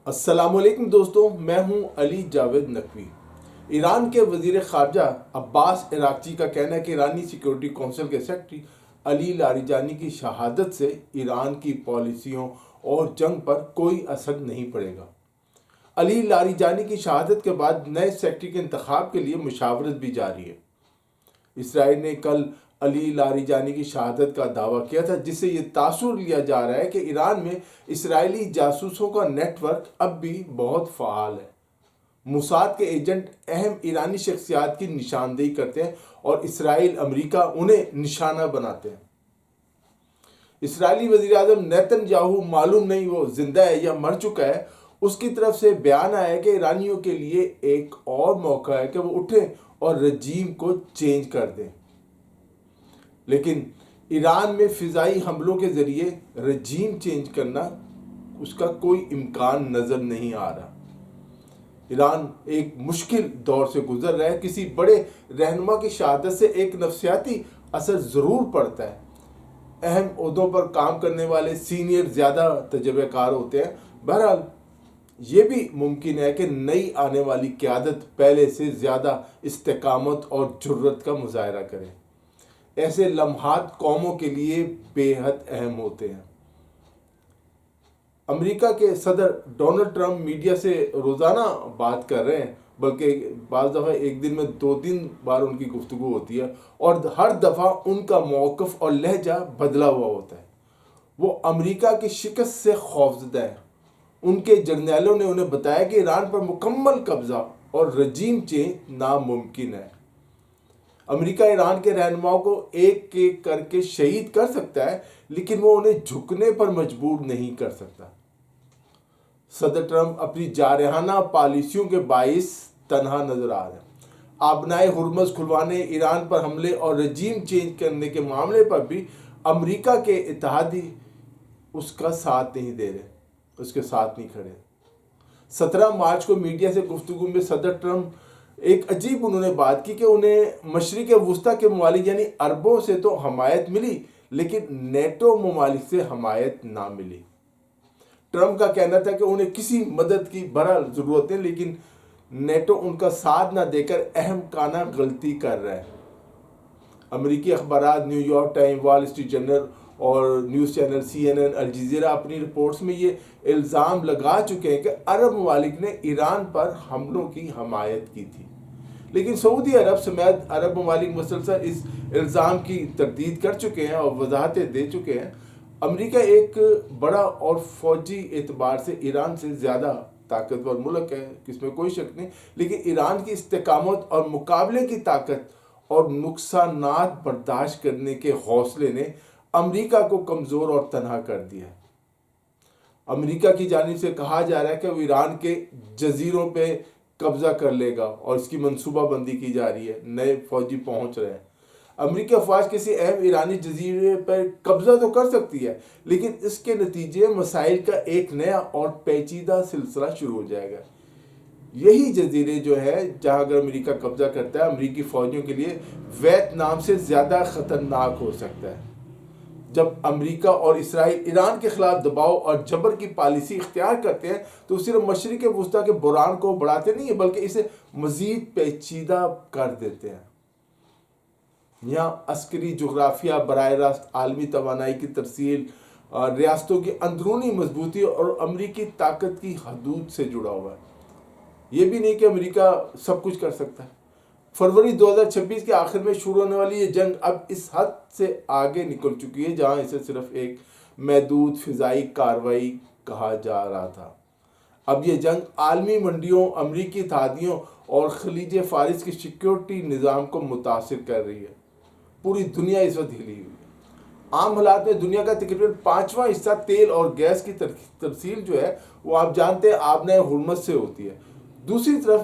السلام علیکم دوستوں، میں ہوں علی جاوید نقوی۔ ایران کے وزیر خارجہ عباس عراقچی کا کہنا ہے کہ ایرانی سیکیورٹی کونسل کے سیکرٹری علی لاریجانی کی شہادت سے ایران کی پالیسیوں اور جنگ پر کوئی اثر نہیں پڑے گا۔ علی لاریجانی کی شہادت کے بعد نئے سیکرٹری کے انتخاب کے لیے مشاورت بھی جاری ہے۔ اسرائیل نے کل علی لاریجانی کی شہادت کا دعویٰ کیا تھا، جس سے یہ تاثر لیا جا رہا ہے کہ ایران میں اسرائیلی جاسوسوں کا نیٹ ورک اب بھی بہت فعال ہے۔ موساد کے ایجنٹ اہم ایرانی شخصیات کی نشاندہی کرتے ہیں اور اسرائیل امریکہ انہیں نشانہ بناتے ہیں۔ اسرائیلی وزیر اعظم نیتن یاہو، معلوم نہیں وہ زندہ ہے یا مر چکا ہے، اس کی طرف سے بیان آیا ہے کہ ایرانیوں کے لیے ایک اور موقع ہے کہ وہ اٹھیں اور رجیم کو چینج کر دیں، لیکن ایران میں فضائی حملوں کے ذریعے رجیم چینج کرنا اس کا کوئی امکان نظر نہیں آ رہا۔ ایران ایک مشکل دور سے گزر رہا ہے۔ کسی بڑے رہنما کی شہادت سے ایک نفسیاتی اثر ضرور پڑتا ہے۔ اہم عہدوں پر کام کرنے والے سینئر زیادہ تجربہ کار ہوتے ہیں۔ بہرحال یہ بھی ممکن ہے کہ نئی آنے والی قیادت پہلے سے زیادہ استقامت اور جرأت کا مظاہرہ کرے۔ ایسے لمحات قوموں کے لیے بے حد اہم ہوتے ہیں۔ امریکہ کے صدر ڈونلڈ ٹرمپ میڈیا سے روزانہ بات کر رہے ہیں، بلکہ بعض دفعہ ایک دن میں 2-3 بار ان کی گفتگو ہوتی ہے، اور ہر دفعہ ان کا موقف اور لہجہ بدلا ہوا ہوتا ہے۔ وہ امریکہ کی شکست سے خوفزدہ ہیں۔ ان کے جرنیلوں نے انہیں بتایا کہ ایران پر مکمل قبضہ اور رجیم چینج ناممکن ہے۔ امریکہ ایران کے رہنماؤں کو ایک ایک کر کے شہید کر سکتا ہے، لیکن وہ انہیں جھکنے پر مجبور نہیں کر سکتا۔ صدر ٹرمپ اپنی جارحانہ پالیسیوں کے باعث تنہا نظر آ رہے ہیں۔ آبنائے ہرمز کھلوانے، ایران پر حملے اور رجیم چینج کرنے کے معاملے پر بھی امریکہ کے اتحادی اس کا ساتھ نہیں دے رہے، اس کے ساتھ نہیں کھڑے۔ 17 مارچ کو میڈیا سے گفتگو میں صدر ٹرمپ ایک عجیب انہوں نے بات کی کہ انہیں مشرق وسطیٰ کے ممالک یعنی عربوں سے تو حمایت ملی، لیکن نیٹو ممالک سے حمایت نہ ملی۔ ٹرمپ کا کہنا تھا کہ انہیں کسی مدد کی بہرحال ضرورت ہے، لیکن نیٹو ان کا ساتھ نہ دے کر اہم کانہ غلطی کر رہا ہے۔ امریکی اخبارات New York Times, Wall Street Journal اور نیوز چینل CNN، الجزیرہ اپنی رپورٹس میں یہ الزام لگا چکے ہیں کہ عرب ممالک نے ایران پر حملوں کی حمایت کی تھی، لیکن سعودی عرب سمیت عرب ممالک مسلسل اس الزام کی تردید کر چکے ہیں اور وضاحتیں دے چکے ہیں۔ امریکہ ایک بڑا اور فوجی اعتبار سے ایران سے زیادہ طاقتور ملک ہے، اس میں کوئی شک نہیں، لیکن ایران کی استقامت اور مقابلے کی طاقت اور نقصانات برداشت کرنے کے حوصلے نے امریکہ کو کمزور اور تنہا کر دیا ہے۔ امریکہ کی جانب سے کہا جا رہا ہے کہ وہ ایران کے جزیروں پہ قبضہ کر لے گا اور اس کی منصوبہ بندی کی جا رہی ہے، نئے فوجی پہنچ رہے ہیں۔ امریکی افواج کسی اہم ایرانی جزیرے پر قبضہ تو کر سکتی ہے، لیکن اس کے نتیجے مسائل کا ایک نیا اور پیچیدہ سلسلہ شروع ہو جائے گا۔ یہی جزیرے جو ہے جہاں اگر امریکہ قبضہ کرتا ہے، امریکی فوجیوں کے لیے ویتنام سے زیادہ خطرناک ہو سکتا ہے۔ جب امریکہ اور اسرائیل ایران کے خلاف دباؤ اور جبر کی پالیسی اختیار کرتے ہیں تو صرف مشرق وسطیٰ کے بحران کو بڑھاتے نہیں ہیں، بلکہ اسے مزید پیچیدہ کر دیتے ہیں۔ یہاں عسکری جغرافیہ براہ راست عالمی توانائی کی ترسیل، ریاستوں کی اندرونی مضبوطی اور امریکی طاقت کی حدود سے جڑا ہوا ہے۔ یہ بھی نہیں کہ امریکہ سب کچھ کر سکتا ہے۔ فروری 2026 کے آخر میں شروع ہونے والی یہ جنگ اب اس حد سے آگے نکل چکی ہے جہاں اسے صرف ایک محدود فضائی کارروائی کہا جا رہا تھا۔ اب یہ جنگ عالمی منڈیوں، امریکی اتحادیوں اور خلیج فارس کی سیکیورٹی نظام کو متاثر کر رہی ہے۔ پوری دنیا اس وقت ہلی ہوئی ہے۔ عام حالات میں دنیا کا تقریباً 5واں حصہ تیل اور گیس کی ترسیل جو ہے وہ آپ جانتے ہیں آبنائے ہرمز سے ہوتی ہے۔ دوسری طرف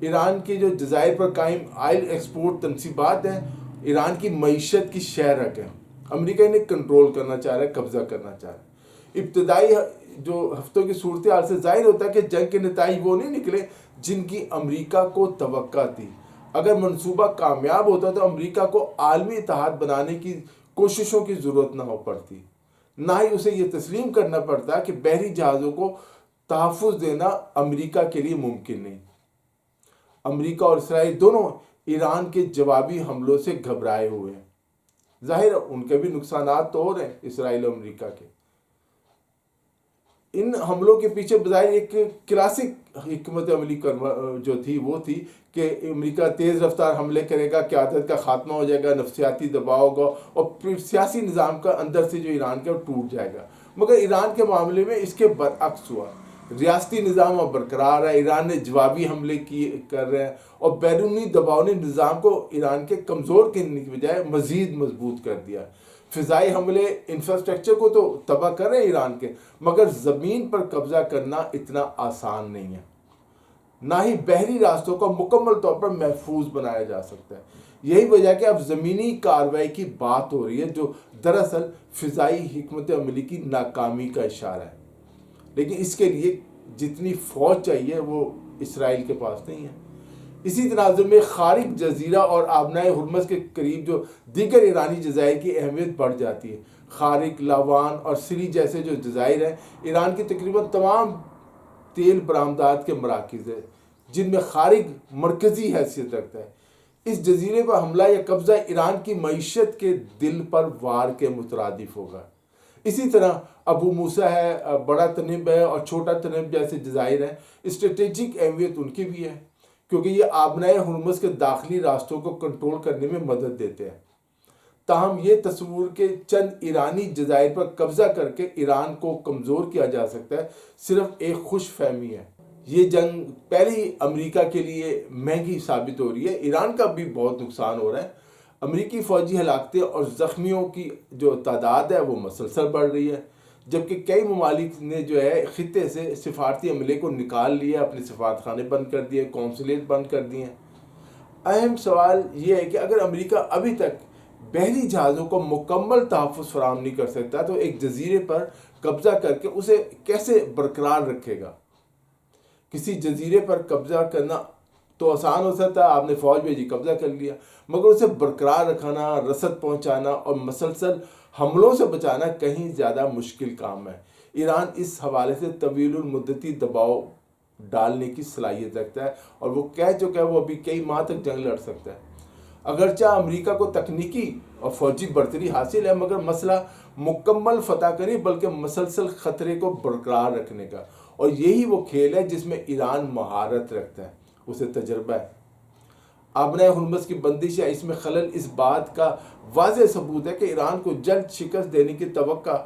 ایران کے جو جزائر پر قائم آئل ایکسپورٹ تنصیبات ہیں، ایران کی معیشت کی شہرک ہیں۔ امریکہ انہیں کنٹرول کرنا چاہ رہا ہے، قبضہ کرنا چاہ رہا ہے۔ ابتدائی جو ہفتوں کی صورتحال سے ظاہر ہوتا ہے کہ جنگ کے نتائج وہ نہیں نکلے جن کی امریکہ کو توقع تھی۔ اگر منصوبہ کامیاب ہوتا تو امریکہ کو عالمی اتحاد بنانے کی کوششوں کی ضرورت نہ ہو پڑتی، نہ ہی اسے یہ تسلیم کرنا پڑتا کہ بحری جہازوں کو تحفظ دینا امریکہ کے لیے ممکن نہیں۔ امریکہ اور اسرائیل دونوں ایران کے جوابی حملوں سے گھبرائے ہوئے ہیں۔ ظاہر ہے ان کے بھی نقصانات تو ہو رہے ہیں اسرائیل اور امریکہ کے۔ ان حملوں کے پیچھے بظاہر ایک کلاسک حکمت عملی جو تھی وہ تھی کہ امریکہ تیز رفتار حملے کرے گا، قیادت کا خاتمہ ہو جائے گا، نفسیاتی دباؤ ہوگا اور پھر سیاسی نظام کا اندر سے جو ایران کا وہ ٹوٹ جائے گا۔ مگر ایران کے معاملے میں اس کے برعکس ہوا۔ ریاستی نظام اب برقرار ہے، ایران نے جوابی حملے کر رہے ہیں اور بیرونی دباؤ نے نظام کو ایران کے کمزور کرنے کی بجائے مزید مضبوط کر دیا۔ فضائی حملے انفراسٹرکچر کو تو تباہ کر رہے ہیں ایران کے، مگر زمین پر قبضہ کرنا اتنا آسان نہیں ہے، نہ ہی بحری راستوں کو مکمل طور پر محفوظ بنایا جا سکتا ہے۔ یہی وجہ ہے کہ اب زمینی کارروائی کی بات ہو رہی ہے، جو دراصل فضائی حکمت عملی کی ناکامی کا اشارہ ہے۔ لیکن اس کے لیے جتنی فوج چاہیے وہ اسرائیل کے پاس نہیں ہے۔ اسی تناظر میں خارق جزیرہ اور آبنائے ہرمز کے قریب جو دیگر ایرانی جزائر کی اہمیت بڑھ جاتی ہے۔ خارق، لاوان اور سری جیسے جو جزائر ہیں ایران کی تقریباً تمام تیل برآمدات کے مراکز ہیں، جن میں خارق مرکزی حیثیت رکھتا ہے۔ اس جزیرے پر حملہ یا قبضہ ایران کی معیشت کے دل پر وار کے مترادف ہوگا۔ اسی طرح ابو موسیٰ ہے، بڑا تنب ہے اور چھوٹا تنب جیسے جزائر ہیں، اسٹریٹجک اہمیت ان کی بھی ہے، کیونکہ یہ آبنائے ہرمز کے داخلی راستوں کو کنٹرول کرنے میں مدد دیتے ہیں۔ تاہم یہ تصور کہ چند ایرانی جزائر پر قبضہ کر کے ایران کو کمزور کیا جا سکتا ہے، صرف ایک خوش فہمی ہے۔ یہ جنگ پہلی امریکہ کے لیے مہنگی ثابت ہو رہی ہے، ایران کا بھی بہت نقصان ہو رہا ہے۔ امریکی فوجی ہلاکتیں اور زخمیوں کی جو تعداد ہے وہ مسلسل بڑھ رہی ہے، جبکہ کئی ممالک نے جو ہے خطے سے سفارتی عملے کو نکال لیا، اپنے سفارتخانے بند کر دیے، قونصلیٹ بند کر دیے۔ اہم سوال یہ ہے کہ اگر امریکہ ابھی تک بحری جہازوں کو مکمل تحفظ فراہم نہیں کر سکتا تو ایک جزیرے پر قبضہ کر کے اسے کیسے برقرار رکھے گا؟ کسی جزیرے پر قبضہ کرنا تو آسان ہو سکتا ہے، آپ نے فوج بھیجی، قبضہ کر لیا، مگر اسے برقرار رکھنا، رسد پہنچانا اور مسلسل حملوں سے بچانا کہیں زیادہ مشکل کام ہے۔ ایران اس حوالے سے طویل المدتی دباؤ ڈالنے کی صلاحیت رکھتا ہے اور وہ کہہ چکا ہے وہ ابھی کئی ماہ تک جنگ لڑ سکتا ہے۔ اگرچہ امریکہ کو تکنیکی اور فوجی برتری حاصل ہے، مگر مسئلہ مکمل فتح کا نہیں بلکہ مسلسل خطرے کو برقرار رکھنے کا، اور یہی وہ کھیل ہے جس میں ایران مہارت رکھتا ہے، اسے تجربہ ہے۔ آبنائے ہرمز کی بندش یا اس میں خلل اس بات کا واضح ثبوت ہے کہ ایران کو جلد شکست دینے کی توقع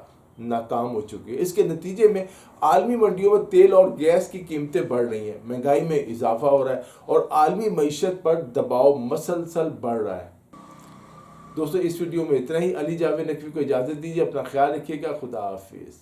ناکام ہو چکی ہے۔ اس کے نتیجے میں عالمی منڈیوں میں تیل اور گیس کی قیمتیں بڑھ رہی ہیں، مہنگائی میں اضافہ ہو رہا ہے اور عالمی معیشت پر دباؤ مسلسل بڑھ رہا ہے۔ دوستو اس ویڈیو میں اتنا ہی۔ علی جاوید نقوی کو اجازت دیجیے، اپنا خیال رکھیے گا، خدا حافظ۔